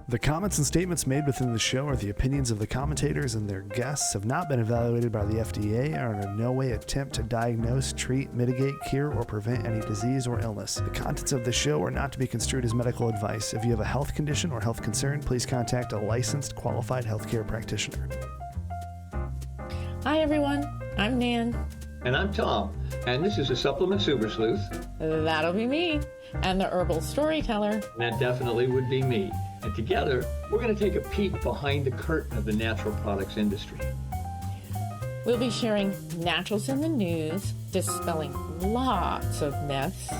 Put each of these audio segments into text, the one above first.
The comments and statements made within the show are the opinions of the commentators and their guests, have not been evaluated by the FDA, and are in no way attempt to diagnose, treat, mitigate, cure, or prevent any disease or illness. The contents of this show are not to be construed as medical advice. If you have a health condition or health concern, please contact a licensed, qualified healthcare practitioner. Hi everyone, I'm Nan. And I'm Tom, and this is a Supplement Super Sleuth. That'll be me, and the Herbal Storyteller. And that definitely would be me. And together, we're going to take a peek behind the curtain of the natural products industry. We'll be sharing naturals in the news, dispelling lots of myths,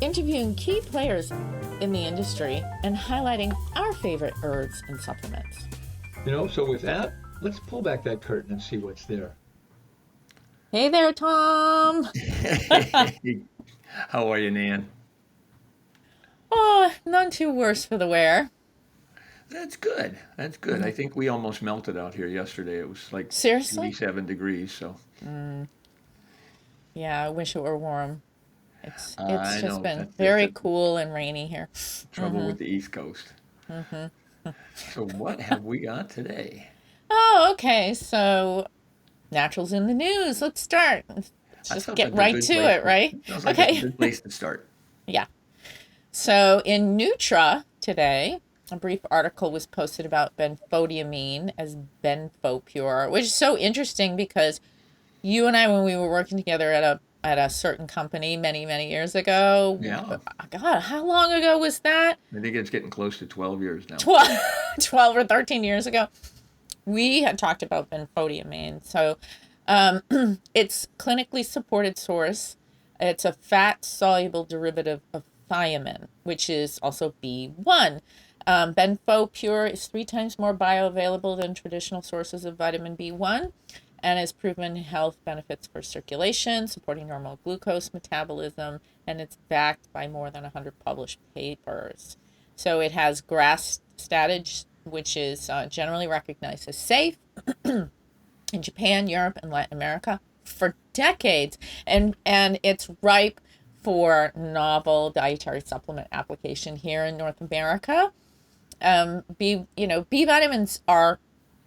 interviewing key players in the industry, and highlighting our favorite herbs and supplements. So with that, let's pull back that curtain and see what's there. Hey there, Tom. How are you, Nan? Oh, none too worse for the wear. That's good. That's good. I think we almost melted out here yesterday. It was like Seriously? 87 degrees. So. Yeah, I wish it were warm. It's I just know. been very cool and rainy here. Trouble with the East Coast. So what have we got today? Oh, okay. So, naturals in the news. Let's start. Let's just get right to it, right? Sounds like Okay. a good place to start. Yeah. So in Nutra today, a brief article was posted about benfodiamine as Benfopure, which is so interesting because you and I, when we were working together at a certain company many years ago. Yeah. God, how long ago was that? I think it's getting close to 12 years now. 12 or 13 years ago. We had talked about benfodiamine. So it's clinically supported source. It's a fat-soluble derivative of thiamine, which is also B1. Benfopure is 3 times more bioavailable than traditional sources of vitamin B1 and has proven health benefits for circulation, supporting normal glucose metabolism, and it's backed by more than 100 published papers. So it has GRAS status, which is generally recognized as safe in Japan, Europe, and Latin America for decades, and it's ripe for novel dietary supplement application here in North America. B vitamins are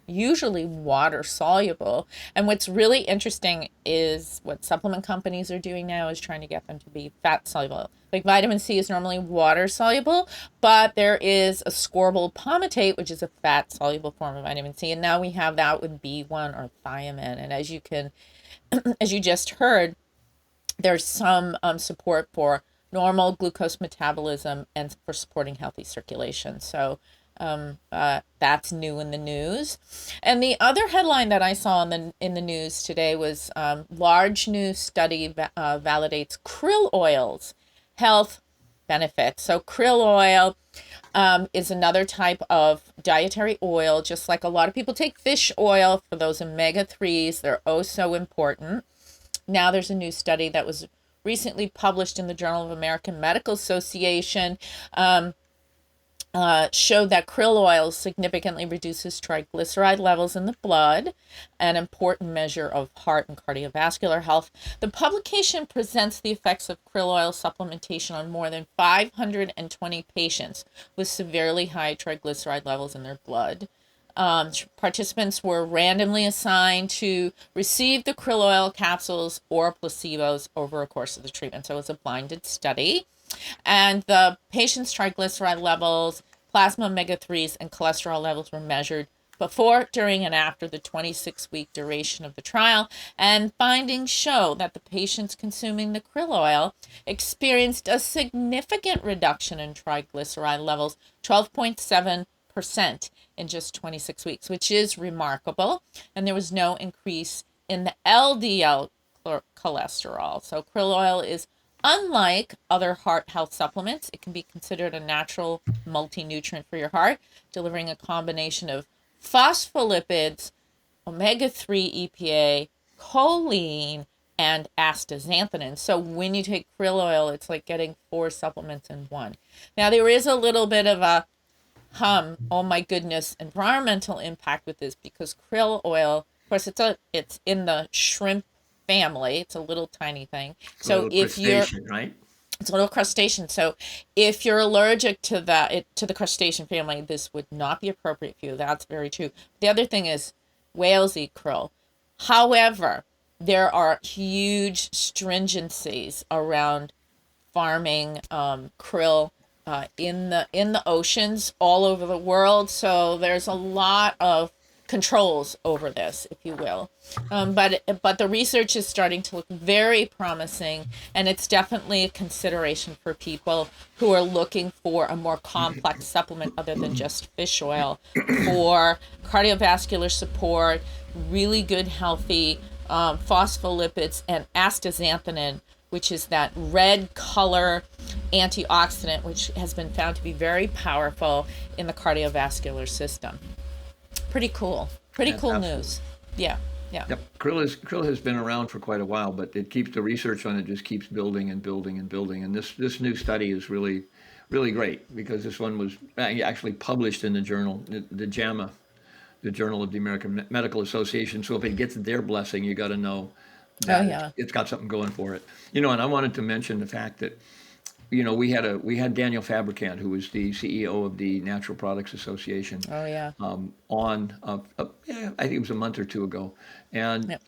usually water soluble, and what's really interesting is what supplement companies are doing now is trying to get them to be fat soluble. Like vitamin C is normally water soluble, but there is ascorbyl palmitate, which is a fat soluble form of vitamin C, and now we have that with B1 or thiamine. And as you just heard, there's some support for normal glucose metabolism and for supporting healthy circulation. So that's new in the news. And the other headline that I saw in the news today was large new study validates krill oil's health benefits. So krill oil is another type of dietary oil, just like a lot of people take fish oil for those omega-3s. They're oh so important. Now there's a new study that was recently published in the Journal of American Medical Association, showed that krill oil significantly reduces triglyceride levels in the blood, an important measure of heart and cardiovascular health. The publication presents the effects of krill oil supplementation on more than 520 patients with severely high triglyceride levels in their blood. Participants were randomly assigned to receive the krill oil capsules or placebos over a course of the treatment. So it was a blinded study. And the patient's triglyceride levels, plasma omega-3s, and cholesterol levels were measured before, during, and after the 26-week duration of the trial. And findings show that the patients consuming the krill oil experienced a significant reduction in triglyceride levels, 12.7% in just 26 weeks, which is remarkable. And there was no increase in the LDL cholesterol. So krill oil is unlike other heart health supplements. It can be considered a natural multi-nutrient for your heart, delivering a combination of phospholipids, omega-3 EPA, choline, and astaxanthin. So when you take krill oil, it's like getting 4 supplements in one. Now there is a little bit of a oh my goodness, environmental impact with this, because krill oil, of course, it's in the shrimp family. It's a little tiny thing. So if you're right? It's a little crustacean. So if you're allergic to to the crustacean family, this would not be appropriate for you. That's very true. The other thing is whales eat krill. However, there are huge stringencies around farming krill in the oceans all over the world. So there's a lot of controls over this, if you will. But the research is starting to look very promising, and it's definitely a consideration for people who are looking for a more complex supplement other than just fish oil for cardiovascular support, really good, healthy phospholipids, and astaxanthin, which is that red color antioxidant, which has been found to be very powerful in the cardiovascular system. Pretty cool. Pretty cool news. Yeah. Yeah. Yep. Krill has been around for quite a while, but the research on it just keeps building and building and building. And this new study is really, really great, because this one was actually published in the journal, the JAMA, the Journal of the American Medical Association. So if it gets their blessing, you got to know that it's got something going for it. And I wanted to mention the fact that, we had Daniel Fabricant, who was the CEO of the Natural Products Association. Oh yeah. On, I think it was a month or two ago, and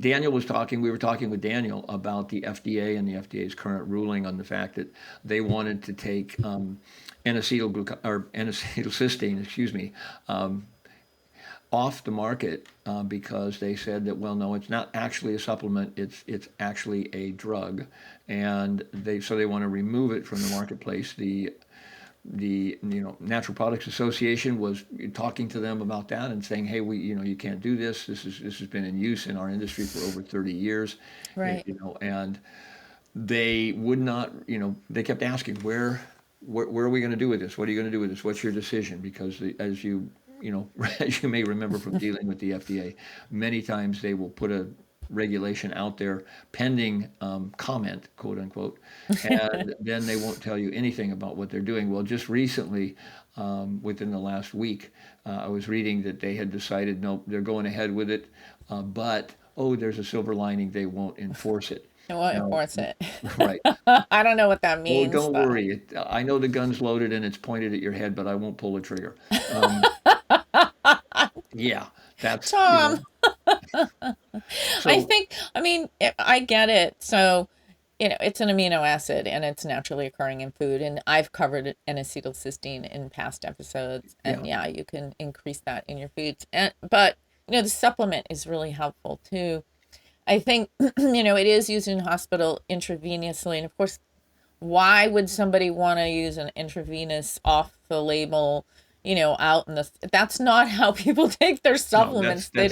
Daniel was talking. We were talking with Daniel about the FDA and the FDA's current ruling on the fact that they wanted to take N-acetylcysteine, off the market because they said that, well, no, it's not actually a supplement, it's actually a drug, and they want to remove it from the marketplace. The Natural Products Association was talking to them about that and saying, hey, you can't do this. This has been in use in our industry for over 30 years. Right. And they would not, they kept asking, where are we going to do with this? What are you going to do with this? What's your decision? Because as you may remember from dealing with the FDA, many times they will put a regulation out there pending comment, quote unquote, and then they won't tell you anything about what they're doing. Well, just recently, within the last week, I was reading that they had decided, no, they're going ahead with it, but there's a silver lining, they won't enforce it. It won't enforce it. Right. I don't know what that means. Well, don't worry. I know the gun's loaded and it's pointed at your head, but I won't pull the trigger. Yeah, that's Tom. So, I get it. So, it's an amino acid and it's naturally occurring in food. And I've covered N-acetylcysteine in past episodes. And you can increase that in your foods. But the supplement is really helpful too. I think, it is used in hospital intravenously. And of course, why would somebody want to use an intravenous off the label, out in the, that's not how people take their supplements. That's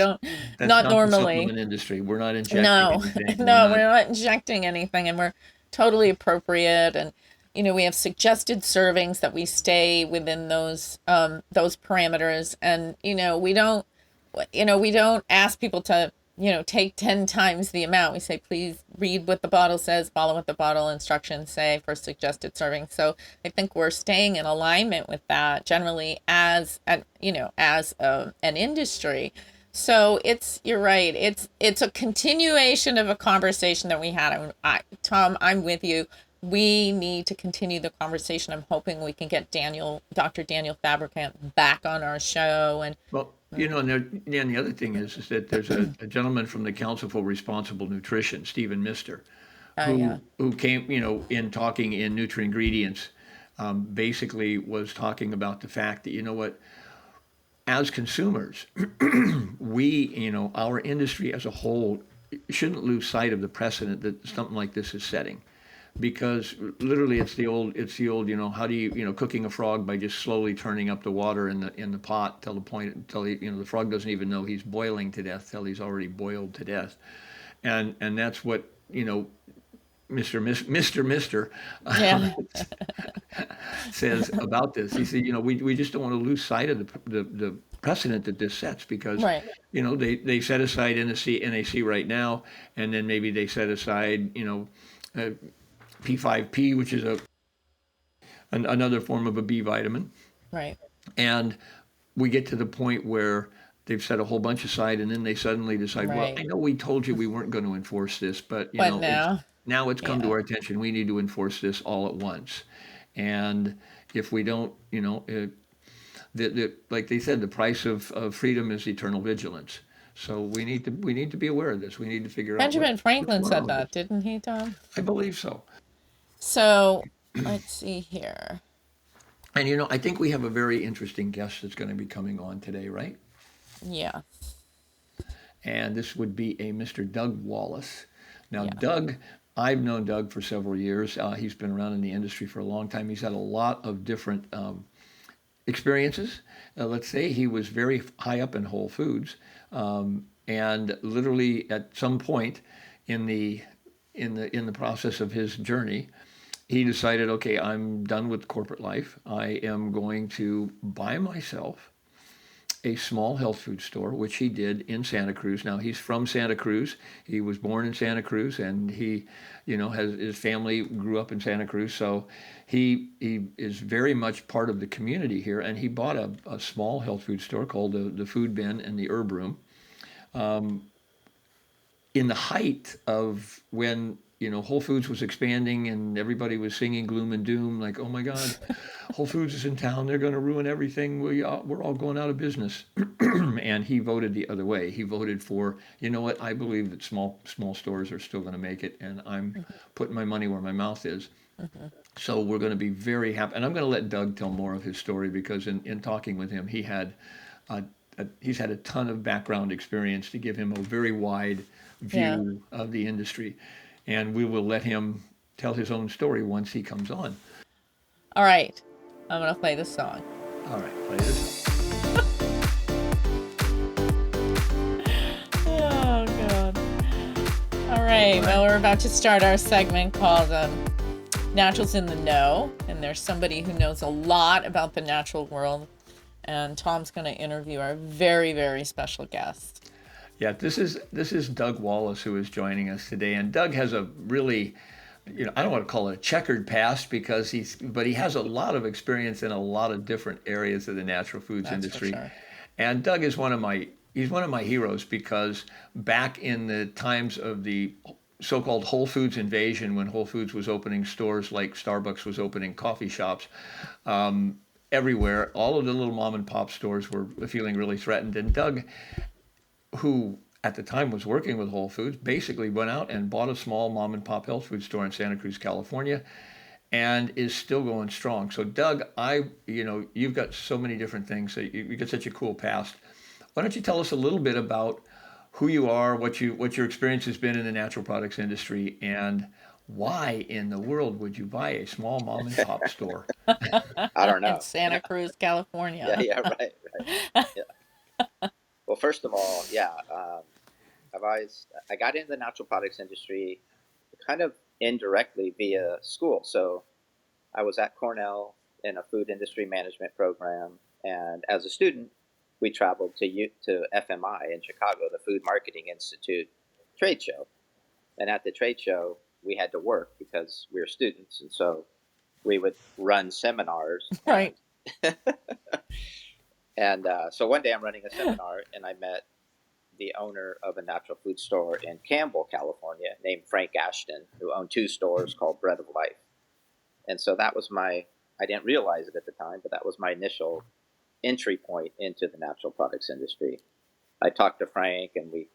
not normally. The supplement industry. We're not injecting anything. We're not injecting anything, and we're totally appropriate. And, we have suggested servings that we stay within those parameters. And, we don't ask people to, take 10 times the amount. We say, please read what the bottle says, follow what the bottle instructions say for suggested serving. So I think we're staying in alignment with that generally as an industry. So you're right. It's a continuation of a conversation that we had. Tom, I'm with you. We need to continue the conversation. I'm hoping we can get Dr. Daniel Fabricant back on our show. And and the other thing is that there's a gentleman from the Council for Responsible Nutrition, Stephen Mister, who came, in talking in Nutri-Ingredients, basically was talking about the fact that, as consumers, we, our industry as a whole shouldn't lose sight of the precedent that something like this is setting. Because literally it's the old, how do you, cooking a frog by just slowly turning up the water in the pot till the frog doesn't even know he's boiling to death till he's already boiled to death. And that's what, Mister says about this. He said, we just don't want to lose sight of the precedent that this sets, because, they set aside NAC right now, and then maybe they set aside, P5P, which is another form of a B vitamin. Right. And we get to the point where they've set a whole bunch aside, and then they suddenly decide, well, I know we told you we weren't going to enforce this, but, now. now it's come to Yeah. our attention. We need to enforce this all at once. And if we don't, like they said, the price of freedom is eternal vigilance. So we need to be aware of this. We need to figure out Benjamin what's Franklin going on said with that, this. didn't he, Tom? I believe so. So let's see here. And I think we have a very interesting guest that's going to be coming on today, right? Yeah. And this would be a Mr. Doug Wallace. Now, Yeah. Doug, I've known Doug for several years. He's been around in the industry for a long time. He's had a lot of different experiences. Let's say he was very high up in Whole Foods, and literally at some point in the process of his journey, he decided, okay, I'm done with corporate life. I am going to buy myself a small health food store, which he did in Santa Cruz. Now he's from Santa Cruz. He was born in Santa Cruz, and he, has his family grew up in Santa Cruz. So he is very much part of the community here. And he bought a small health food store called the Food Bin and the Herb Room. In the height of when Whole Foods was expanding and everybody was singing gloom and doom, like, oh my God, Whole Foods is in town, they're going to ruin everything, we're all going out of business. And he voted the other way. He voted for, what, I believe that small stores are still going to make it, and I'm putting my money where my mouth is. So we're going to be very happy. And I'm going to let Doug tell more of his story, because in talking with him, he's had a ton of background experience to give him a very wide view of the industry. And we will let him tell his own story once he comes on. All right. I'm going to play this song. All right, play this. Oh, God. All right. Well, we're about to start our segment called Naturals in the Know. And there's somebody who knows a lot about the natural world. And Tom's going to interview our very, very special guest. Yeah, this is Doug Wallace, who is joining us today. And Doug has a really, I don't want to call it a checkered past, but he has a lot of experience in a lot of different areas of the natural foods industry. For sure. And Doug is one of my heroes, because back in the times of the so-called Whole Foods invasion, when Whole Foods was opening stores like Starbucks was opening coffee shops, everywhere, all of the little mom and pop stores were feeling really threatened. And Doug, who at the time was working with Whole Foods, basically went out and bought a small mom and pop health food store in Santa Cruz, California, and is still going strong. So Doug, you've got so many different things. You've got such a cool past. Why don't you tell us a little bit about who you are, what your experience has been in the natural products industry, and why in the world would you buy a small mom and pop store? I don't know. In Santa Cruz, California. Yeah, right. Yeah. Well, first of all, I got into the natural products industry kind of indirectly via school. So I was at Cornell in a food industry management program, and as a student, we traveled to FMI in Chicago, the Food Marketing Institute trade show. And at the trade show, we had to work because we were students, and so we would run seminars. Right. And so one day I'm running a seminar, and I met the owner of a natural food store in Campbell, California, named Frank Ashton, who owned 2 stores called Bread of Life. And so that was I didn't realize it at the time, but that was my initial entry point into the natural products industry. I talked to Frank, and we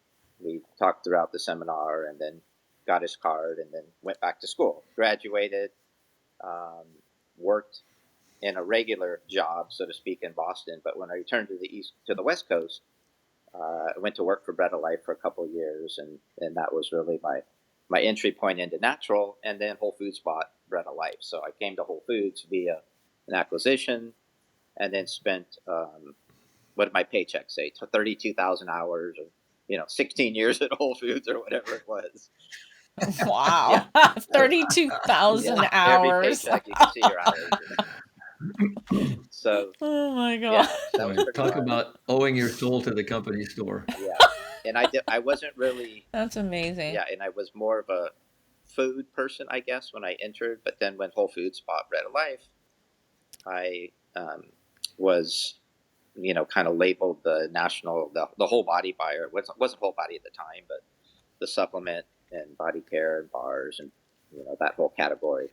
talked throughout the seminar, and then got his card, and then went back to school, graduated, worked in a regular job, so to speak, in Boston. But when I returned to the West Coast, I went to work for Bread of Life for a couple of years, and that was really my entry point into natural. And then Whole Foods bought Bread of Life, so I came to Whole Foods via an acquisition, and then spent what did my paycheck say? 32,000 hours, or 16 years at Whole Foods, or whatever it was. Wow. 32,000 hours. Every paycheck, you can see your hours. So, Oh my God. that was pretty Talk fun. about owing your soul to the company store. Yeah, and I wasn't really, That's amazing. and I was more of a food person, I guess, when I entered. But then when Whole Foods bought Bread of Life, I was, kind of labeled the whole body buyer. It wasn't whole body at the time, but the supplement and body care and bars and that whole category.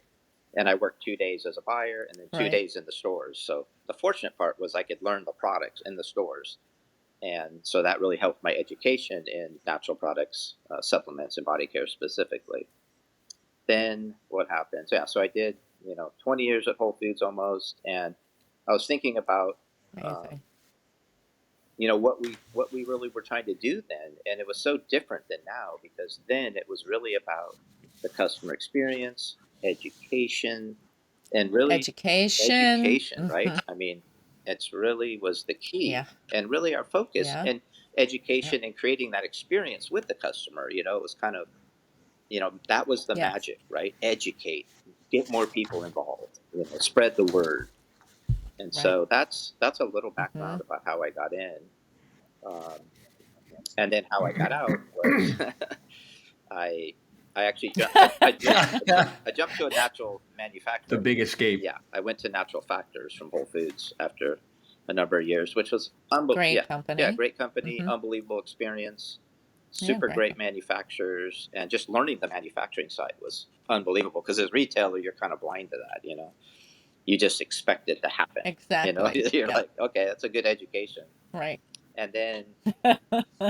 And I worked 2 days as a buyer and then 2 Right. days in the stores. So the fortunate part was I could learn the products in the stores. And so that really helped my education in natural products, supplements, and body care specifically. Then what happened? So I did, 20 years at Whole Foods almost. And I was thinking about, Amazing. what we really were trying to do then. And it was so different than now, because then it was really about the customer experience, education, and really education, right? I mean, it's really was the key, Yeah. and really our focus, Yeah. and education, and creating that experience with the customer. It was kind of, that was the Yes. magic, right? Educate, get more people involved, spread the word. And Right. so that's a little background about how I got in. And then how I got out was I actually I jumped to a natural manufacturer. The big escape. Yeah, I went to Natural Factors from Whole Foods after a number of years, which was Great company. Yeah, great company, unbelievable experience, super great great manufacturers, and just learning the manufacturing side was unbelievable, because as a retailer, you're kind of blind to that, You just expect it to happen. Exactly. You're Yeah. like, okay, that's a good education. Right. And then,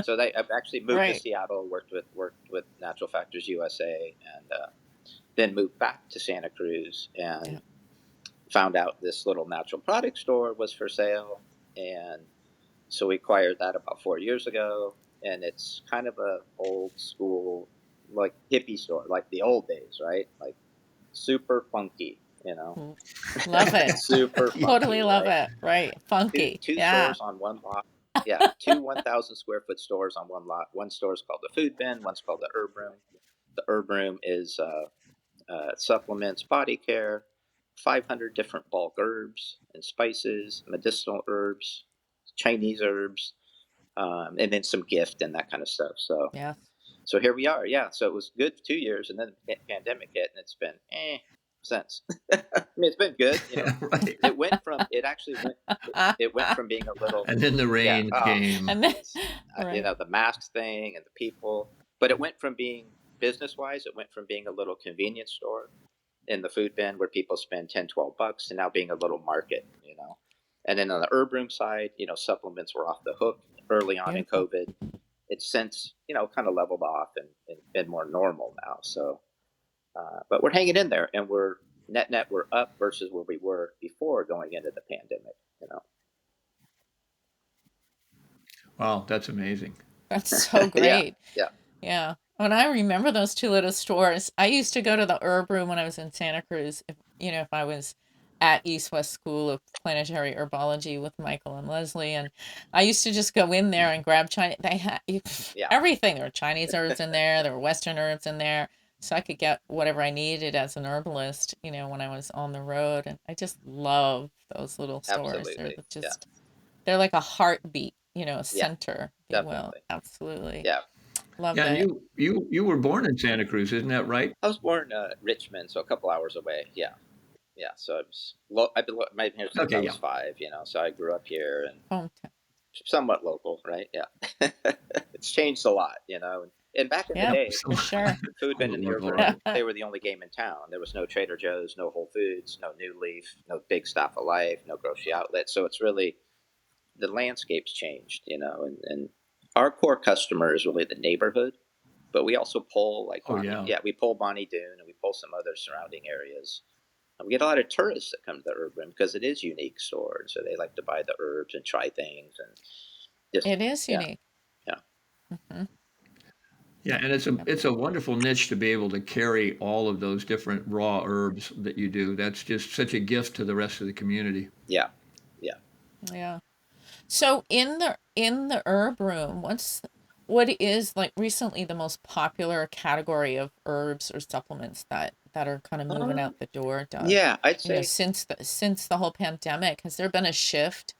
so I've actually moved to Right. Seattle, worked with Natural Factors USA, and then moved back to Santa Cruz, and found out this little natural product store was for sale. And so we acquired that about 4 years ago. And it's kind of a old school, like hippie store, like the old days, right? Like super funky, Love it. super funky, Totally love right? it. Right. Funky. Two Yeah. stores on one lot. Yeah, two 1,000 square foot stores on one lot. One store is called the Food Bin. One's called the Herb Room. The Herb Room is supplements, body care, 500 different bulk herbs and spices, medicinal herbs, Chinese herbs, and then some gift and that kind of stuff. Yeah. So here we are. Yeah. So it was good for 2 years, and then the pandemic hit, and it's been since. I mean, it's been good. Right. It went from being a little, And then the rain came. And then, right. The masks thing and the people, but it went from being business wise, it went from being a little convenience store in the Food Bin where people spend $10-12 to now being a little market, And then on the Herb Room side, supplements were off the hook early on in COVID. It's since, kind of leveled off and been more normal now. So, but we're hanging in there, and we're we're up versus where we were before going into the pandemic, Wow, that's amazing. That's so great. Yeah. Yeah. When I remember those two little stores, I used to go to the Herb Room when I was in Santa Cruz. If I was at East West School of Planetary Herbology with Michael and Leslie, and I used to just go in there and grab Chinese. They had everything. There were Chinese herbs in there. There were Western herbs in there, so I could get whatever I needed as an herbalist. When I was on the road, and I just love those little stores. Absolutely. They're just they're like a heartbeat. A center, if you will. Definitely. Absolutely. Yeah. Love Yeah, it. and you were born in Santa Cruz, isn't that right? I was born in Richmond, so a couple hours away. Yeah. So I've been here since I was 5. So I grew up here and Hometown. somewhat local, right? Yeah. It's changed a lot, And back in the day, for sure. Food Bin and the Herb Room, they were the only game in town. There was no Trader Joe's, no Whole Foods, no New Leaf, no Big Stop of Life, no grocery outlet. So it's really, the landscape's changed, and our core customer is really the neighborhood, but we also pull we pull Bonnie Doon, and we pull some other surrounding areas. And we get a lot of tourists that come to the Herb Room because it is unique store, so they like to buy the herbs and try things, and it is unique. Yeah. Mm-hmm. Yeah, and it's a wonderful niche to be able to carry all of those different raw herbs that you do. That's just such a gift to the rest of the community. Yeah. So in the Herb Room, what is like recently the most popular category of herbs or supplements that are kind of moving out the door, Doug? Yeah, I'd say since the whole pandemic, has there been a shift?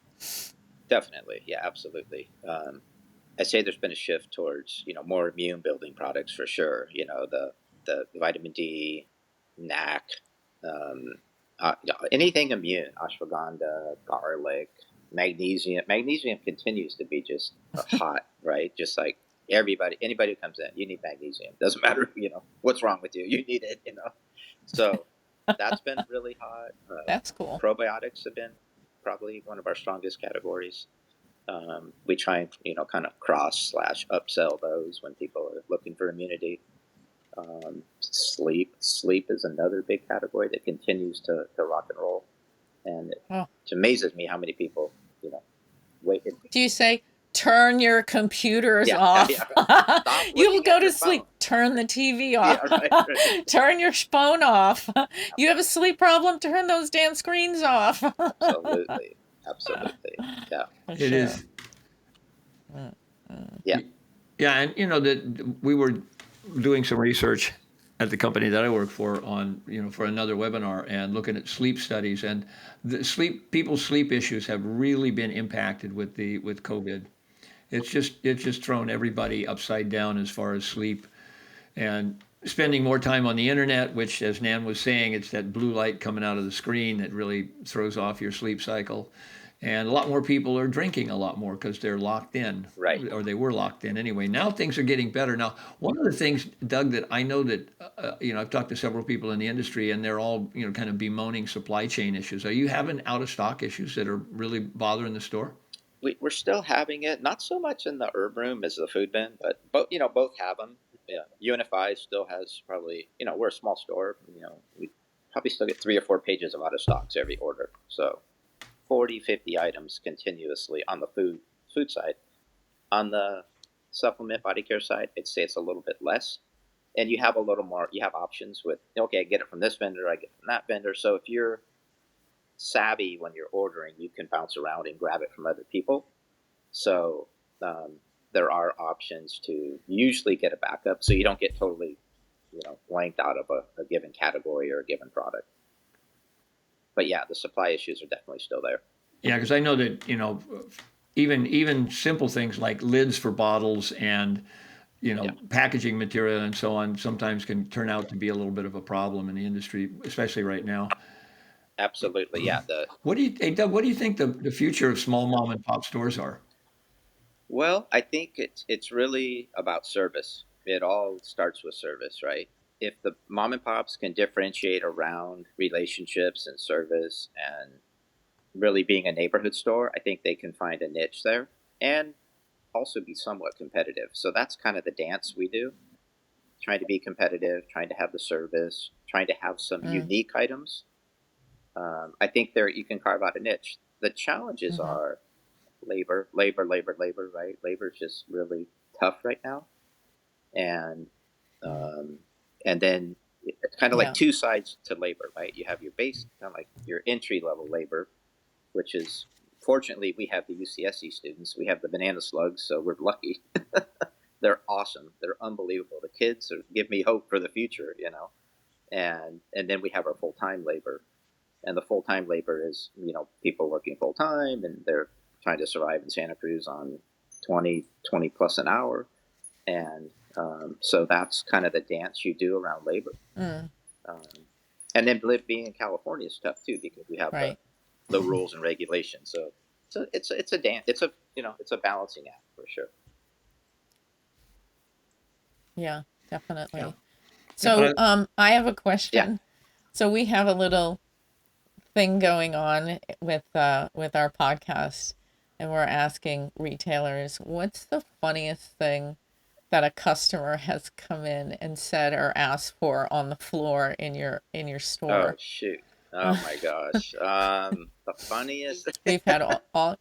Definitely, yeah, absolutely. I'd say there's been a shift towards more immune building products for sure. The vitamin D, NAC, anything immune, ashwagandha, garlic. Magnesium continues to be just hot, right? Just like Anybody who comes in, you need magnesium. Doesn't matter, what's wrong with you. You need it, So that's been really hot. That's cool. Probiotics have been probably one of our strongest categories. We try and, kind of cross/upsell those when people are looking for immunity. Sleep is another big category that continues to rock and roll. And it amazes me how many people, wait. Do you say, turn your computers off? You will go to sleep. Turn the TV off. Right. Turn your phone off. You have a sleep problem? Turn those damn screens off. Absolutely. Yeah. It is. Yeah. Yeah, and we were doing some research at the company that I work for on, for another webinar and looking at sleep studies, and people's sleep issues have really been impacted with COVID. It's just thrown everybody upside down as far as sleep, and spending more time on the internet, which, as Nan was saying, it's that blue light coming out of the screen that really throws off your sleep cycle. And a lot more people are drinking a lot more because they're locked in, right? Or they were locked in anyway. Now things are getting better. Now, one of the things, Doug, that I know that I've talked to several people in the industry, and they're all kind of bemoaning supply chain issues. Are you having out of stock issues that are really bothering the store? We're still having it, not so much in the herb room as the food bin, but both have them. Yeah, UNFI still has probably, we're a small store. We probably still get 3 or 4 pages of out of stocks every order. So 40, 50 items continuously on the food side. On the supplement body care side, I'd say it's a little bit less. And you have a little more, you have options with, okay, I get it from this vendor, I get it from that vendor. So if you're savvy when you're ordering, you can bounce around and grab it from other people. So there are options to usually get a backup so you don't get totally, blanked out of a given category or a given product. But yeah, the supply issues are definitely still there. Yeah, because I know that, even simple things like lids for bottles and, packaging material and so on sometimes can turn out to be a little bit of a problem in the industry, especially right now. Absolutely, yeah. Doug, what do you think the future of small mom and pop stores are? Well, I think it's really about service. It all starts with service, right? If the mom and pops can differentiate around relationships and service and really being a neighborhood store, I think they can find a niche there and also be somewhat competitive. So that's kind of the dance we do, trying to be competitive, trying to have the service, trying to have some unique items. I think you can carve out a niche. The challenges are labor, right? Labor is just really tough right now. And then it's kind of like two sides to labor, right? You have your base, kind of like your entry level labor, which is, fortunately, we have the UCSC students. We have the banana slugs, so we're lucky. They're awesome. They're unbelievable. The kids give me hope for the future, And then we have our full-time labor. And the full-time labor is, people working full-time, and they're trying to survive in Santa Cruz on 20 plus an hour. And so that's kind of the dance you do around labor. And then being in California is tough too, because we have the rules and regulations. So it's a dance. It's a balancing act for sure. Yeah, definitely. Yeah. So I have a question. Yeah. So we have a little thing going on with our podcast, and we're asking retailers, what's the funniest thing that a customer has come in and said or asked for on the floor in your store? Oh shoot! Oh my gosh! The funniest. We've had all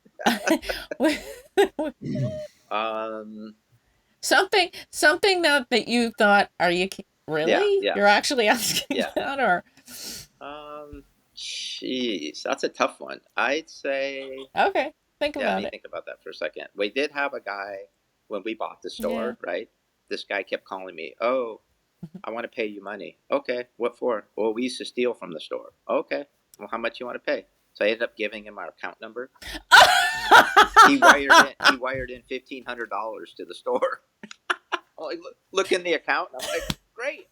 something that you thought, are you really? Yeah. You're actually asking that, or? Jeez, that's a tough one. I'd say. Okay, think about it. Think about that for a second. We did have a guy when we bought the store, right? This guy kept calling me, "Oh, I want to pay you money." Okay, what for? Well, we used to steal from the store. Okay, well, how much you want to pay? So I ended up giving him our account number. He wired in $1,500 to the store. Look in the account. And I'm like, great.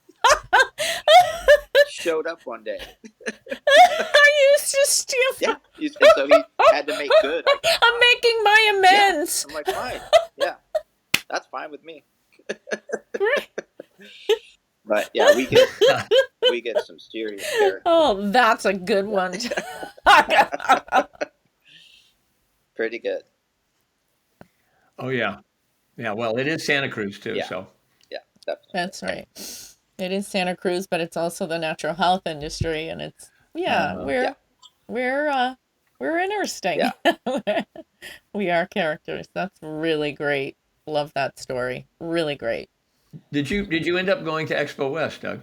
Showed up one day. I used to steal. Yeah, so he had to make good. I'm making my amends. Yeah. I'm like, fine. Yeah, that's fine with with me. Great. But yeah, we get some serious care. Oh, that's a good one. Pretty good. Oh yeah, yeah. Well, it is Santa Cruz too. Yeah. So Yeah, definitely. That's right. It is Santa Cruz, but it's also the natural health industry, and it's Yeah. we're interesting. Yeah. We are characters. That's really great. Love that story. Really great. did you end up going to Expo West, Doug?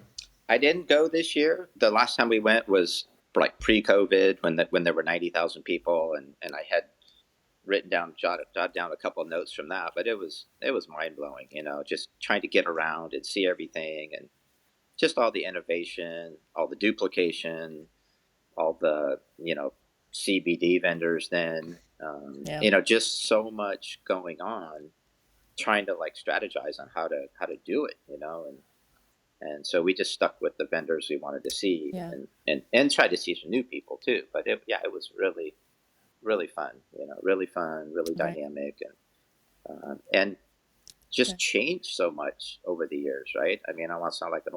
I didn't go this year. The last time we went was like pre-COVID when there were 90,000 people, and I had jotted down a couple of notes from that. But it was mind blowing. Just trying to get around and see everything, and just all the innovation, all the duplication, all the CBD vendors. Then just so much going on, trying to like strategize on how to do it. And so we just stuck with the vendors we wanted to see, and tried to see some new people too. But it was really, really fun. Really fun, really dynamic, and just changed so much over the years, right? I mean, I want to sound like an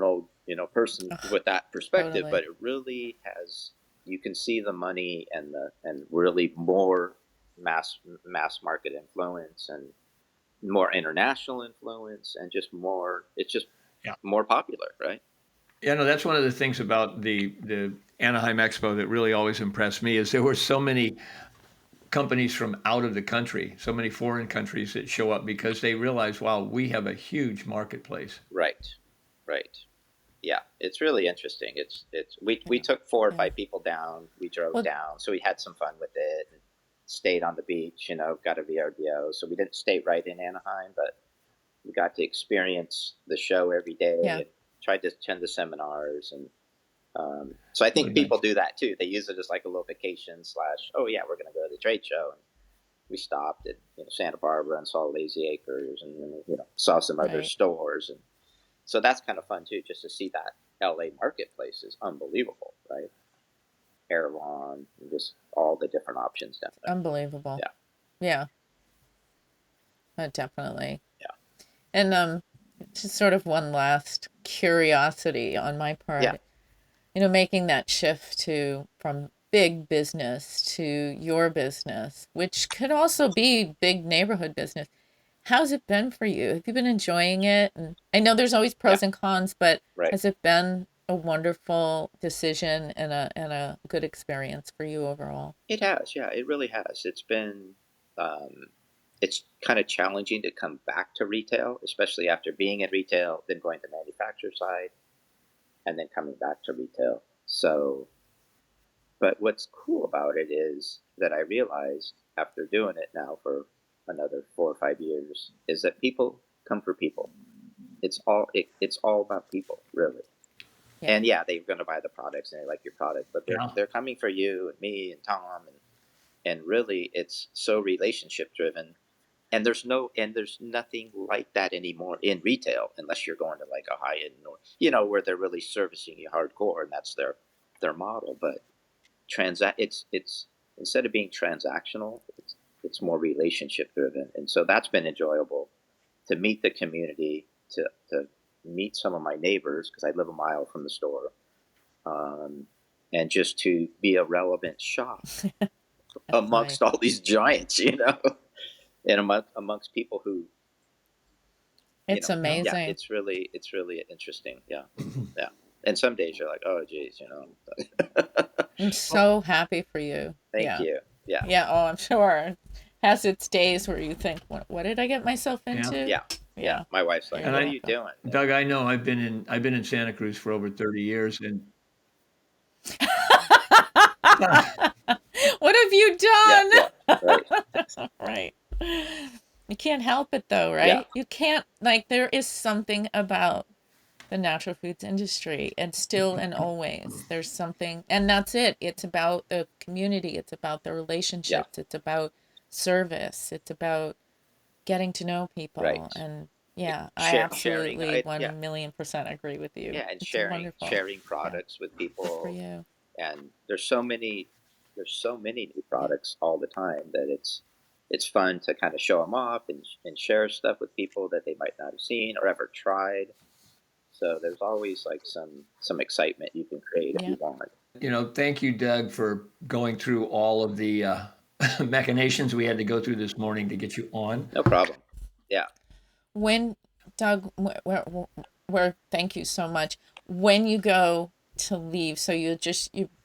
old person with that perspective, Totally. but it really has. You can see the money and really more mass market influence and more international influence, and just more. It's just more popular, right? Yeah, no, that's one of the things about the Anaheim Expo that really always impressed me is there were so many companies from out of the country, so many foreign countries that show up because they realize, wow, we have a huge marketplace. Right. Yeah, it's really interesting. We took 4 or 5 people down. We drove down, so we had some fun with it. And stayed on the beach, got a VRBO. So we didn't stay right in Anaheim, but we got to experience the show every day and tried to attend the seminars. And so I think people do that too. They use it as like a little vacation / oh yeah, we're going to go to the trade show. And we stopped at Santa Barbara and saw Lazy Acres, and saw some other stores. And so that's kind of fun too, just to see that LA marketplace is unbelievable, right? Airlawn, and just all the different options down there. Unbelievable. Yeah. Definitely. Yeah. And just sort of one last curiosity on my part. Yeah. Making that shift from big business to your business, which could also be big neighborhood business. How's it been for you? Have you been enjoying it? And I know there's always pros and cons, but has it been a wonderful decision and a good experience for you overall? It has, yeah, it really has. It's been, it's kind of challenging to come back to retail, especially after being in retail, then going to manufacturer side, and then coming back to retail. So, but what's cool about it is that I realized after doing it now for another 4 or 5 years is that people come for people. It's all about people, really. Yeah. And they're going to buy the products and they like your product, but they're coming for you and me and Tom, and really it's so relationship driven. And there's nothing like that anymore in retail unless you're going to like a high end or where they're really servicing you hardcore and that's their model. But it's instead of being transactional, it's more relationship driven, and so that's been enjoyable to meet the community, to meet some of my neighbors because I live a mile from the store, and just to be a relevant shop amongst all these giants, and amongst people who. It's amazing. Yeah, it's really interesting. Yeah, yeah. And some days you're like, oh, geez, I'm so happy for you. Thank you. Yeah. Yeah. Oh, I'm sure. Has its days where you think, what did I get myself into? Yeah. My wife's like, what are you doing? Doug, I know I've been in Santa Cruz for over 30 years, and what have you done? Yeah, right. You can't help it though, right? Yeah. You can't, there is something about the natural foods industry, and still and always there's something, and that's it. It's about the community. It's about the relationships. It's about service. It's about getting to know people. Right. And I absolutely 1,000,000% agree with you. Yeah, and it's sharing products with people. Good for you. And there's so many new products all the time that it's fun to kind of show them off and share stuff with people that they might not have seen or ever tried. So there's always like some excitement you can create if Yeah. you want. Thank you, Doug, for going through all of the machinations we had to go through this morning to get you on. No problem. Yeah. When Doug, where thank you so much. When you go to leave, so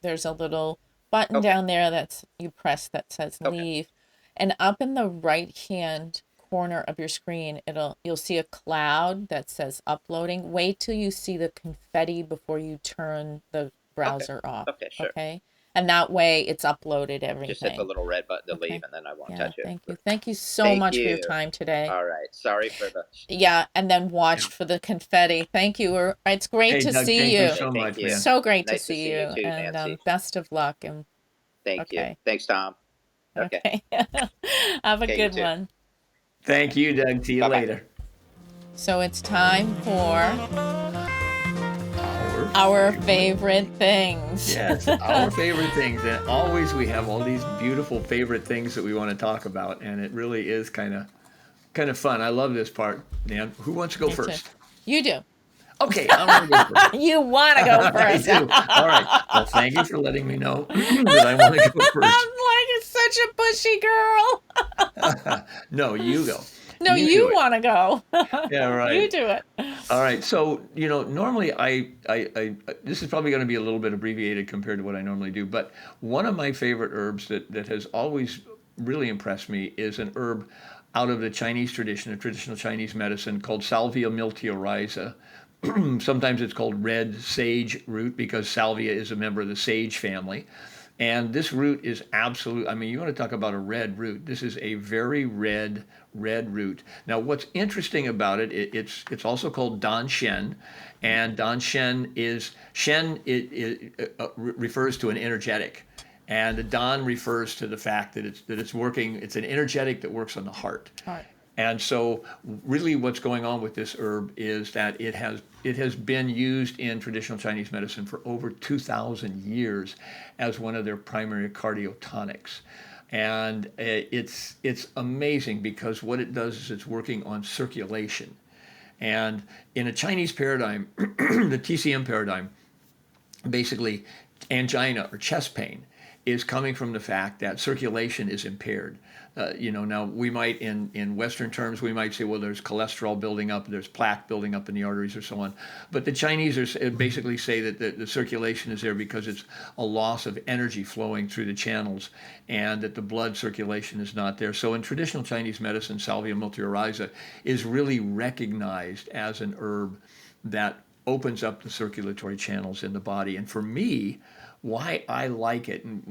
there's a little button Okay. down there you press that says Okay. leave, and up in the right hand corner of your screen, you'll see a cloud that says uploading. Wait till you see the confetti before you turn the browser off. Okay, sure. Okay. And that way it's uploaded everything. Just hit the little red button to Okay. leave, and then I won't Yeah, touch it. thank you. Thank you so Thank much for your you. time today. All right. Sorry for the. Yeah, and then watched for the confetti. Thank you. It's great Hey, to Doug, see thank you. you so Thank much, you. man. So great Nice to see you, too, and Nancy. best of luck. And Thank okay. you. Thanks, Tom. Okay. Have a Okay, you good too. one. Thank you, Doug. See you Bye-bye. later. So it's time for our favorite things. Yes, our favorite things. And always we have all these beautiful favorite things that we want to talk about, and it really is kind of fun. I love this part. Dan, who wants to go Me too. first? You do. Okay, I'm going to go first. You want to go I first. do. All right. Well, thank you for letting me know that I want to go I'm first. like such a pushy girl. No, you go. No, do you it. want to go. Yeah, right. You do it. All right. So, normally I this is probably going to be a little bit abbreviated compared to what I normally do, but one of my favorite herbs that has always really impressed me is an herb out of the Chinese tradition, a traditional Chinese medicine called Salvia miltiorrhiza. Sometimes it's called red sage root because salvia is a member of the sage family. And this root is absolute. I mean, you want to talk about a red root. This is a very red root. Now, what's interesting about it, it's also called Dan Shen, and Dan Shen refers to an energetic, and the Dan refers to the fact that it's working. It's an energetic that works on the heart. All right. And so really what's going on with this herb is that it has been used in traditional Chinese medicine for over 2,000 years as one of their primary cardiotonics. And it's amazing because what it does is it's working on circulation. And in a Chinese paradigm, the TCM paradigm, basically angina or chest pain is coming from the fact that circulation is impaired. Now we might, in Western terms, we might say, well, there's cholesterol building up, there's plaque building up in the arteries or so on. But the Chinese basically say that the circulation is there because it's a loss of energy flowing through the channels and that the blood circulation is not there. So in traditional Chinese medicine, Salvia multiorrhiza is really recognized as an herb that opens up the circulatory channels in the body. And for me, why I like it, and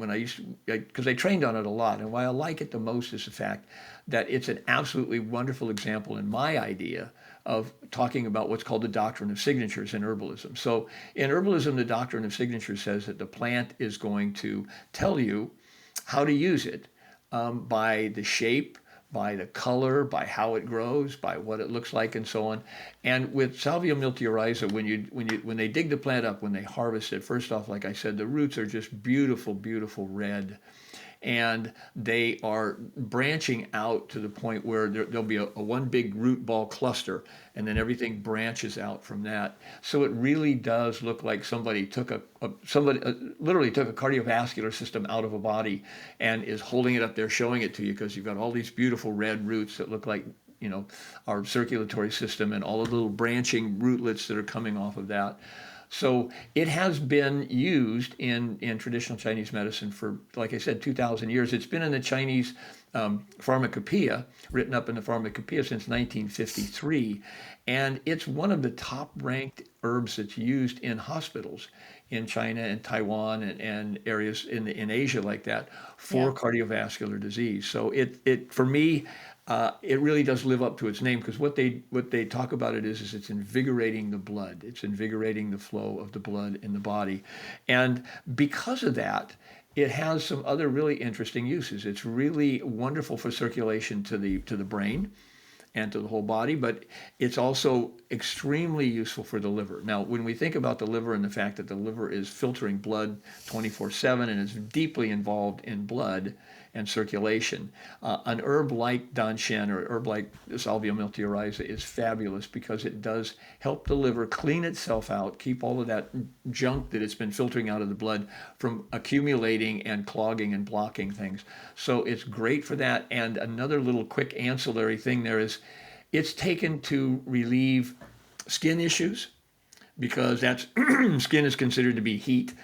because I trained on it a lot, and why I like it the most is the fact that it's an absolutely wonderful example in my idea of talking about what's called the doctrine of signatures in herbalism. So in herbalism, the doctrine of signatures says that the plant is going to tell you how to use it by the shape, by the color, by how it grows, by what it looks like, and so on. And with Salvia miltiorrhiza, when they dig the plant up, when they harvest it, first off, like I said, the roots are just beautiful, beautiful red. And they are branching out to the point where there'll be a one big root ball cluster, and then everything branches out from that. So it really does look like somebody literally took a cardiovascular system out of a body and is holding it up there, showing it to you, because you've got all these beautiful red roots that look like our circulatory system and all the little branching rootlets that are coming off of that. So it has been used in traditional Chinese medicine for, like I said, 2,000 years. It's been in the Chinese pharmacopoeia, written up in the pharmacopoeia since 1953. And it's one of the top-ranked herbs that's used in hospitals in China and Taiwan and areas in Asia like that for cardiovascular disease. So it for me, it really does live up to its name, because what they talk about it is it's invigorating the blood. It's invigorating the flow of the blood in the body. And because of that, it has some other really interesting uses. It's really wonderful for circulation to the brain and to the whole body, but it's also extremely useful for the liver. Now, when we think about the liver and the fact that the liver is filtering blood 24/7 and is deeply involved in blood, and circulation. An herb like Dan Shen or herb like Salvia miltiorrhiza is fabulous because it does help the liver clean itself out, keep all of that junk that it's been filtering out of the blood from accumulating and clogging and blocking things. So it's great for that. And another little quick ancillary thing there is it's taken to relieve skin issues because that's skin is considered to be heat.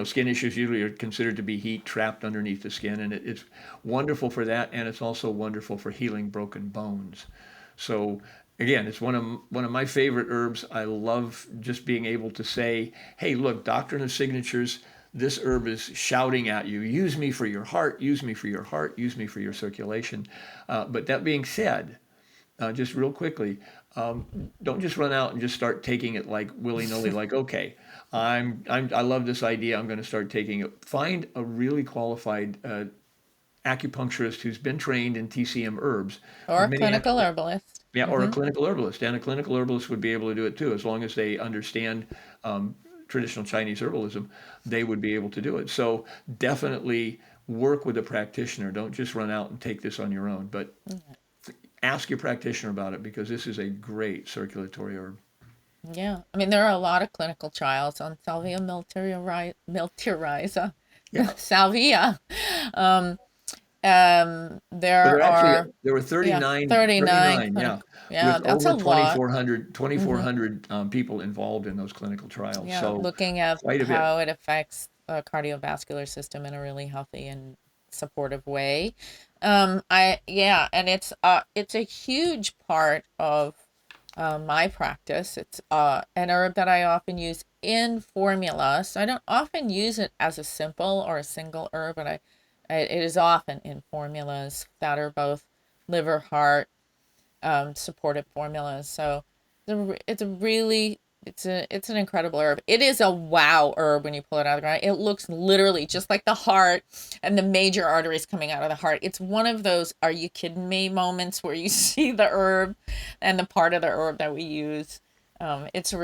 Skin issues usually are considered to be heat trapped underneath the skin, and it's wonderful for that, and it's also wonderful for healing broken bones. So again, it's one of my favorite herbs. I love just being able to say, hey, look, doctrine of signatures, this herb is shouting at you, use me for your heart, use me for your heart, use me for your circulation. But that being said, just real quickly, don't just run out and just start taking it like willy-nilly, like, okay, I love this idea, I'm going to start taking it. Find a really qualified acupuncturist who's been trained in TCM herbs. Or a clinical herbalist. Yeah, or a clinical herbalist. And a clinical herbalist would be able to do it too, as long as they understand traditional Chinese herbalism, they would be able to do it. So definitely work with a practitioner. Don't just run out and take this on your own, but ask your practitioner about it because this is a great circulatory herb. Yeah. I mean, there are a lot of clinical trials on Salvia miltiorrhiza. Yeah. Salvia. There were 39. 39. Yeah. Yeah, with that's over a lot. 2,400 people involved in those clinical trials. Yeah, So looking at quite a bit. how it affects the cardiovascular system in a really healthy and supportive way. And it's a huge part of my practice. It's an herb that I often use in formula. So I don't often use it as a simple or a single herb, but it is often in formulas that are both liver, heart, supportive formulas. So it's an incredible herb. It is a wow herb when you pull it out of the ground. It looks literally just like the heart and the major arteries coming out of the heart. It's one of those "are you kidding me" moments where you see the herb and the part of the herb that we use. It's a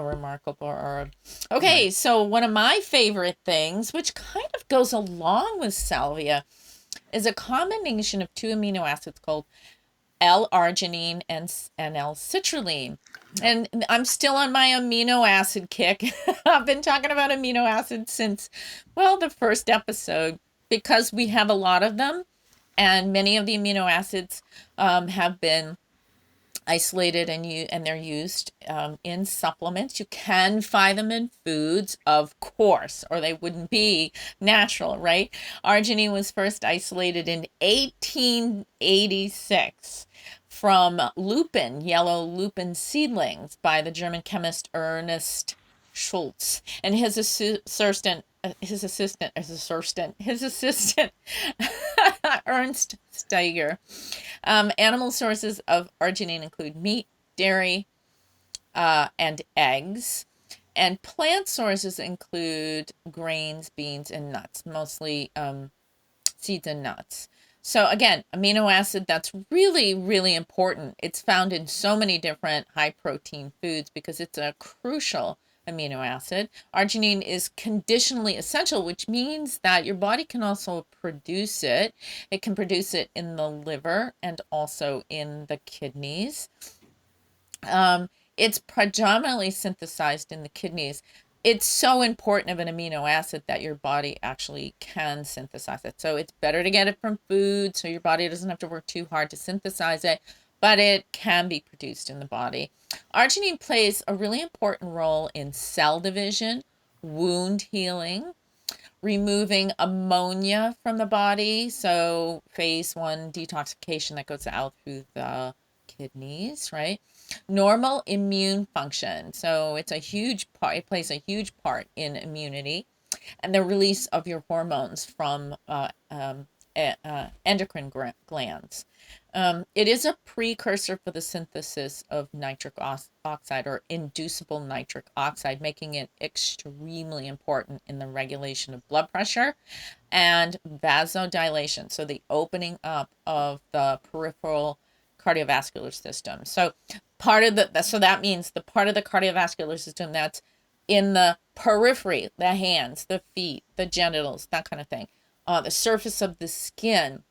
remarkable herb. Okay, so one of my favorite things, which kind of goes along with salvia, is a combination of two amino acids called L-Arginine and L Citrulline. And I'm still on my amino acid kick. I've been talking about amino acids since, the first episode, because we have a lot of them, and many of the amino acids have been isolated and they're used in supplements. You can find them in foods, of course, or they wouldn't be natural, right? Arginine was first isolated in 1886 from lupin, yellow lupin seedlings by the German chemist Ernst Schultz and his assistant Ernst Steiger. Animal sources of arginine include meat, dairy, and eggs. And plant sources include grains, beans, and nuts, mostly seeds and nuts. So again, amino acid, that's really, really important. It's found in so many different high protein foods because it's a crucial amino acid. Arginine is conditionally essential, which means that your body can also produce it. It can produce it in the liver and also in the kidneys. It's predominantly synthesized in the kidneys. It's so important of an amino acid that your body actually can synthesize it. So it's better to get it from food so your body doesn't have to work too hard to synthesize it, but it can be produced in the body. Arginine plays a really important role in cell division, wound healing, removing ammonia from the body. So phase 1 detoxification that goes out through the kidneys, right? Normal immune function. So it's a huge part, it plays a huge part in immunity and the release of your hormones from endocrine glands. It is a precursor for the synthesis of nitric oxide or inducible nitric oxide, making it extremely important in the regulation of blood pressure and vasodilation. So the opening up of the peripheral cardiovascular system. So that means the part of the cardiovascular system that's in the periphery, the hands, the feet, the genitals, that kind of thing. the surface of the skin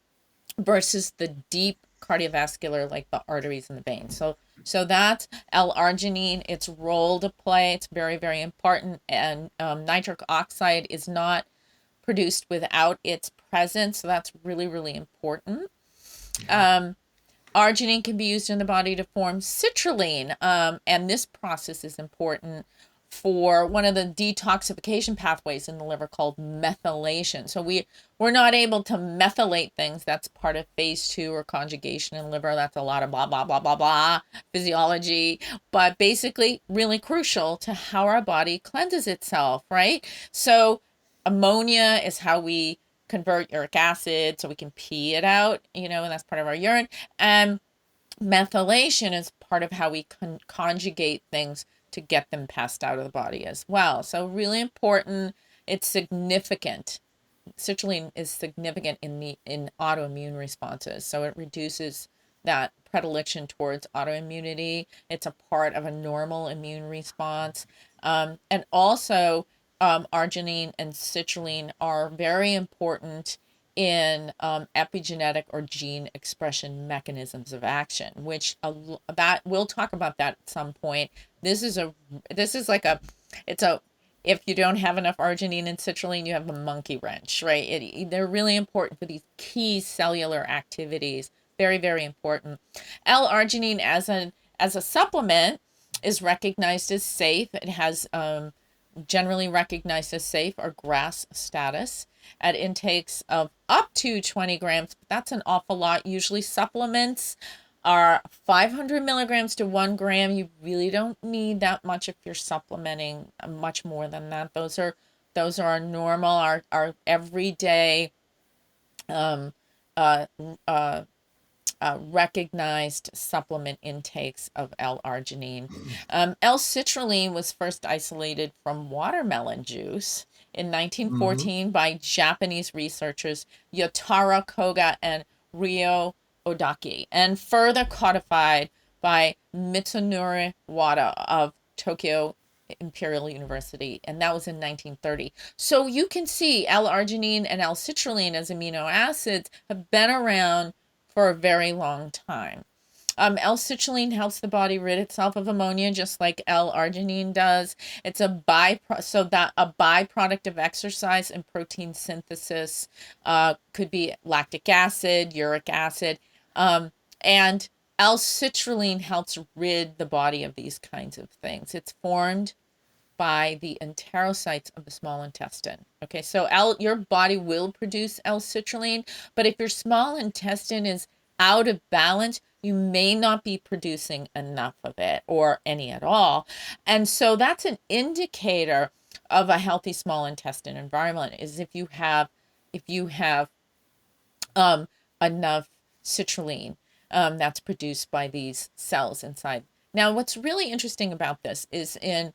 versus the deep cardiovascular, like the arteries and the veins. So that's L-arginine, its role to play. It's very, very important. And nitric oxide is not produced without its presence. So that's really, really important. Arginine can be used in the body to form citrulline. And this process is important for one of the detoxification pathways in the liver called methylation. So we're not able to methylate things. That's part of phase 2 or conjugation in liver. That's a lot of blah, blah, blah, blah, blah physiology, but basically really crucial to how our body cleanses itself, right? So ammonia is how we convert uric acid so we can pee it out, and that's part of our urine. And methylation is part of how we conjugate things to get them passed out of the body as well. So really important. It's significant. Citrulline is significant in autoimmune responses. So it reduces that predilection towards autoimmunity. It's a part of a normal immune response. And also arginine and citrulline are very important in epigenetic or gene expression mechanisms of action, which that we'll talk about that at some point. If you don't have enough arginine and citrulline, you have a monkey wrench, right? They're really important for these key cellular activities. Very, very important. L-arginine as a supplement is recognized as safe. It has generally recognized as safe or GRAS status at intakes of up to 20 grams. But that's an awful lot. Usually supplements are 500 milligrams to 1 gram. You really don't need that much if you're supplementing much more than that. Those are our normal, our everyday recognized supplement intakes of L-arginine. L-citrulline was first isolated from watermelon juice in 1914 by Japanese researchers Yotaro Koga and Ryo Odaki, and further codified by Mitsunori Wada of Tokyo Imperial University, and that was in 1930. So you can see L-arginine and L-citrulline as amino acids have been around for a very long time. L-citrulline helps the body rid itself of ammonia, just like L-arginine does. It's a byproduct of exercise and protein synthesis. Could be lactic acid, uric acid, and L-citrulline helps rid the body of these kinds of things. It's formed by the enterocytes of the small intestine. Okay, so your body will produce L-citrulline, but if your small intestine is out of balance, you may not be producing enough of it or any at all. And so that's an indicator of a healthy small intestine environment, is if you have enough citrulline that's produced by these cells inside. Now, what's really interesting about this is in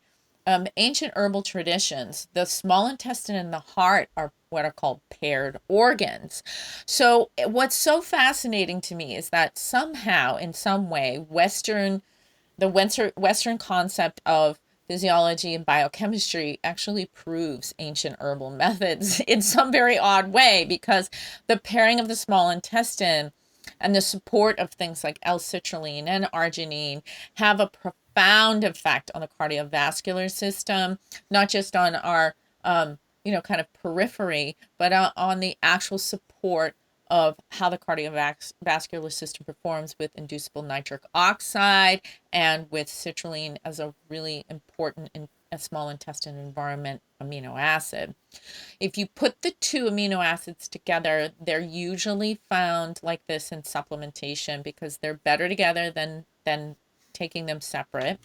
ancient herbal traditions, the small intestine and the heart are what are called paired organs. So what's so fascinating to me is that somehow, in some way, the Western concept of physiology and biochemistry actually proves ancient herbal methods in some very odd way, because the pairing of the small intestine and the support of things like L-citrulline and arginine have a profound effect on the cardiovascular system, not just on our, kind of periphery, but on the actual support of how the cardiovascular system performs with inducible nitric oxide and with citrulline as a really important a small intestine environment amino acid. If you put the two amino acids together, they're usually found like this in supplementation because they're better together than taking them separate.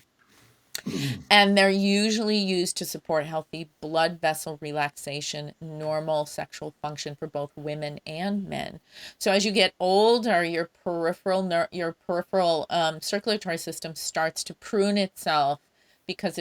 And they're usually used to support healthy blood vessel relaxation, normal sexual function for both women and men. So as you get older, your peripheral circulatory system starts to prune itself because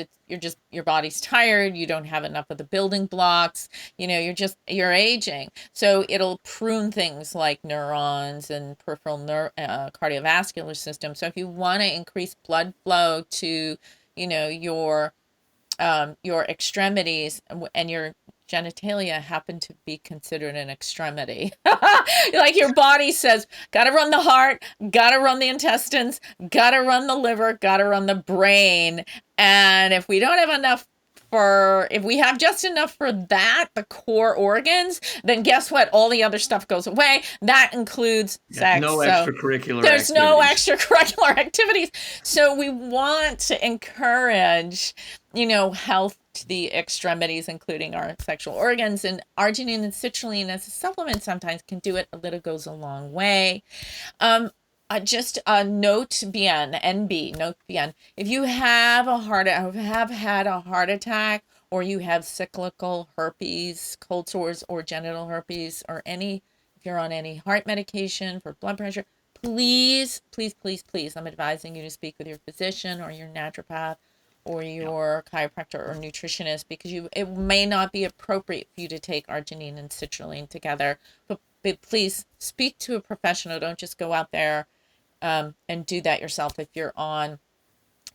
your body's tired, you don't have enough of the building blocks, you're aging. So it'll prune things like neurons and peripheral cardiovascular system. So if you want to increase blood flow to your extremities and you're genitalia happen to be considered an extremity. Like your body says, gotta run the heart, gotta run the intestines, gotta run the liver, gotta run the brain. And if we don't have enough if we have just enough for that, the core organs, then guess what? All the other stuff goes away. That includes sex. No extracurricular there's activities. No extracurricular activities. So we want to encourage, health to the extremities, including our sexual organs. And arginine and citrulline as a supplement sometimes can do it. A little goes a long way. Just a note bien, NB, note bien. If you have had a heart attack, or you have cyclical herpes, cold sores, or genital herpes, or if you're on any heart medication for blood pressure, please, please, please, please, I'm advising you to speak with your physician or your naturopath or your chiropractor or nutritionist, because it may not be appropriate for you to take arginine and citrulline together. But please speak to a professional. Don't just go out there and do that yourself if you're on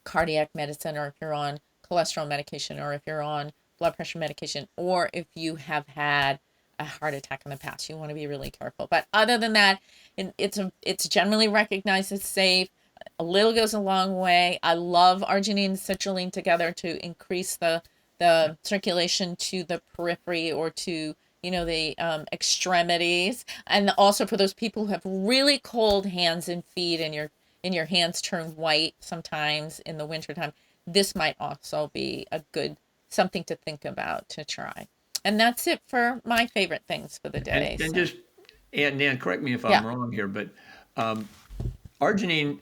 cardiac medicine, or if you're on cholesterol medication, or if you're on blood pressure medication, or if you have had a heart attack in the past. You want to be really careful. But other than that, it's generally recognized as safe. A little goes a long way. I love arginine and citrulline together to increase the circulation to the periphery, or to the extremities. And also for those people who have really cold hands and feet, and your hands turn white sometimes in the wintertime, this might also be a good something to think about to try. And that's it for my favorite things for the day. And Nan, correct me if I'm wrong here, but arginine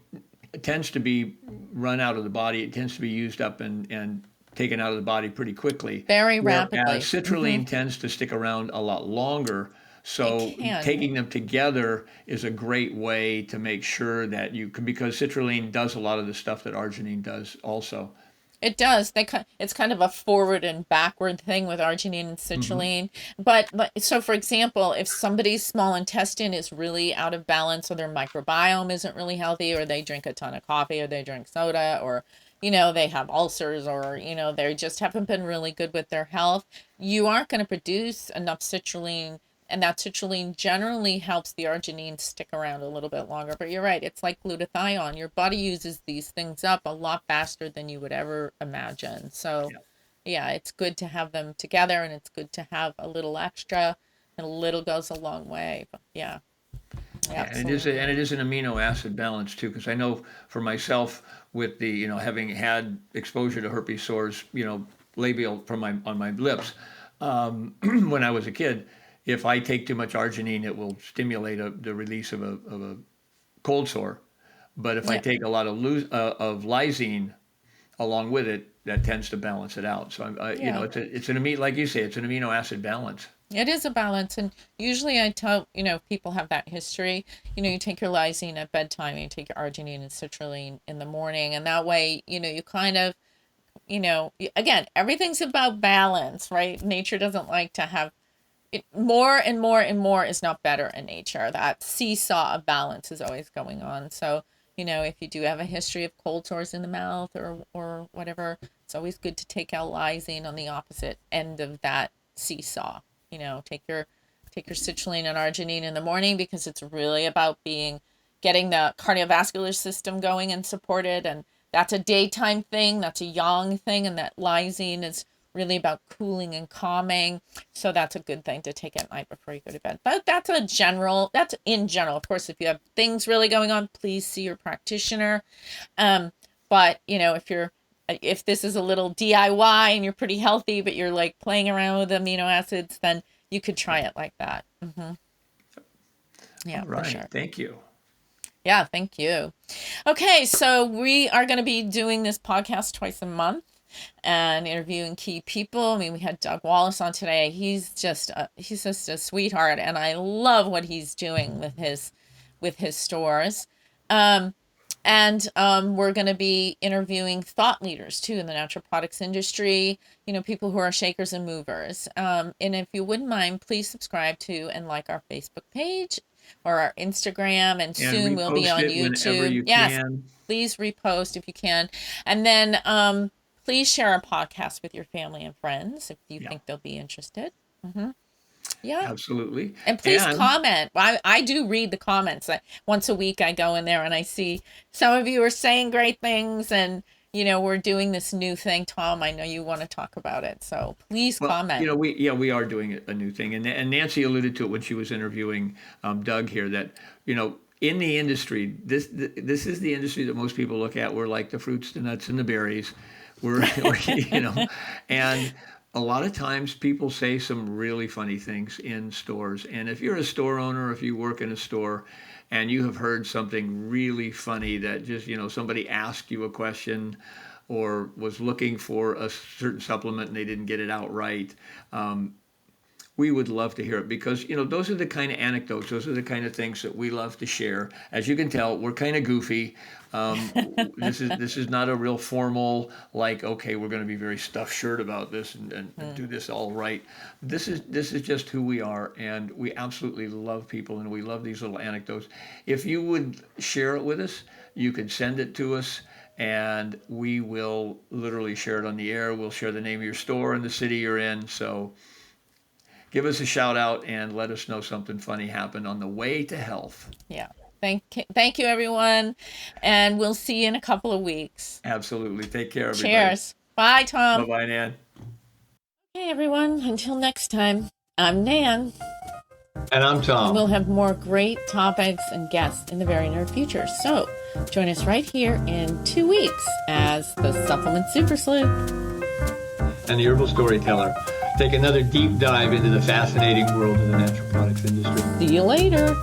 tends to be run out of the body. It tends to be used up and taken out of the body pretty quickly. Very rapidly. Citrulline tends to stick around a lot longer. So taking them together is a great way to make sure that you can, because citrulline does a lot of the stuff that arginine does also. It does. It's kind of a forward and backward thing with arginine and citrulline. But so, for example, if somebody's small intestine is really out of balance, or their microbiome isn't really healthy, or they drink a ton of coffee, or they drink soda, or they have ulcers, or they just haven't been really good with their health, you aren't going to produce enough citrulline. And that citrulline generally helps the arginine stick around a little bit longer. But you're right, it's like glutathione. Your body uses these things up a lot faster than you would ever imagine. So, it's good to have them together, and it's good to have a little extra, and a little goes a long way. But and it is an amino acid balance too, because I know for myself, with the having had exposure to herpes sores, labial on my lips, when I was a kid. If I take too much arginine, it will stimulate the release of a cold sore. But if I take a lot of lysine along with it, that tends to balance it out. So it's an amino, like you say, it's an amino acid balance. It is a balance, and usually I tell people have that history. You take your lysine at bedtime, and you take your arginine and citrulline in the morning, and that way you kind of again, everything's about balance, right? Nature doesn't like to have. More and more and more is not better in nature. That seesaw of balance is always going on. So, if you do have a history of cold sores in the mouth or whatever, it's always good to take L-lysine on the opposite end of that seesaw. Take your citrulline and arginine in the morning, because it's really about getting the cardiovascular system going and supported. And that's a daytime thing. That's a yang thing. And that lysine is really about cooling and calming. So that's a good thing to take at night before you go to bed. But that's in general. Of course, if you have things really going on, please see your practitioner. But if this is a little DIY and you're pretty healthy, but you're like playing around with amino acids, then you could try it like that. Yeah, all right. For sure. Thank you. Yeah, thank you. Okay, so we are going to be doing this podcast twice a month and interviewing key people. I mean, we had Doug Wallace on today. He's just a sweetheart, and I love what he's doing with his stores. And we're going to be interviewing thought leaders too in the natural products industry, people who are shakers and movers. And if you wouldn't mind, please subscribe to and like our Facebook page or our Instagram, and soon we'll be on YouTube. Yes, please repost if you can. And then please share our podcast with your family and friends if you Yeah. think they'll be interested. Yeah. Absolutely. And please comment. I do read the comments. Once a week I go in there and I see some of you are saying great things, and we're doing this new thing. Tom, I know you want to talk about it, so please comment. We are doing a new thing, and Nancy alluded to it when she was interviewing Doug here, that in the industry, this is the industry that most people look at. We're like the fruits, the nuts, and the berries. We're and a lot of times people say some really funny things in stores. And if you're a store owner, if you work in a store and you have heard something really funny that just, somebody asked you a question or was looking for a certain supplement and they didn't get it out right, we would love to hear it, because, those are the kind of anecdotes. Those are the kind of things that we love to share. As you can tell, we're kind of goofy. This is not a real formal, like, okay, we're going to be very stuffed shirt about this and do this all right. This is just who we are, and we absolutely love people, and we love these little anecdotes. If you would share it with us, you could send it to us, and we will literally share it on the air. We'll share the name of your store and the city you're in. So give us a shout out and let us know something funny happened on the way to health. Yeah. Thank you, everyone. And we'll see you in a couple of weeks. Absolutely. Take care, everybody. Cheers. Bye, Tom. Bye-bye, Nan. Okay, everyone. Until next time, I'm Nan. And I'm Tom. And we'll have more great topics and guests in the very near future. So join us right here in 2 weeks as the Supplement Super Sleuth And the Herbal Storyteller. Take another deep dive into the fascinating world of the natural products industry. See you later.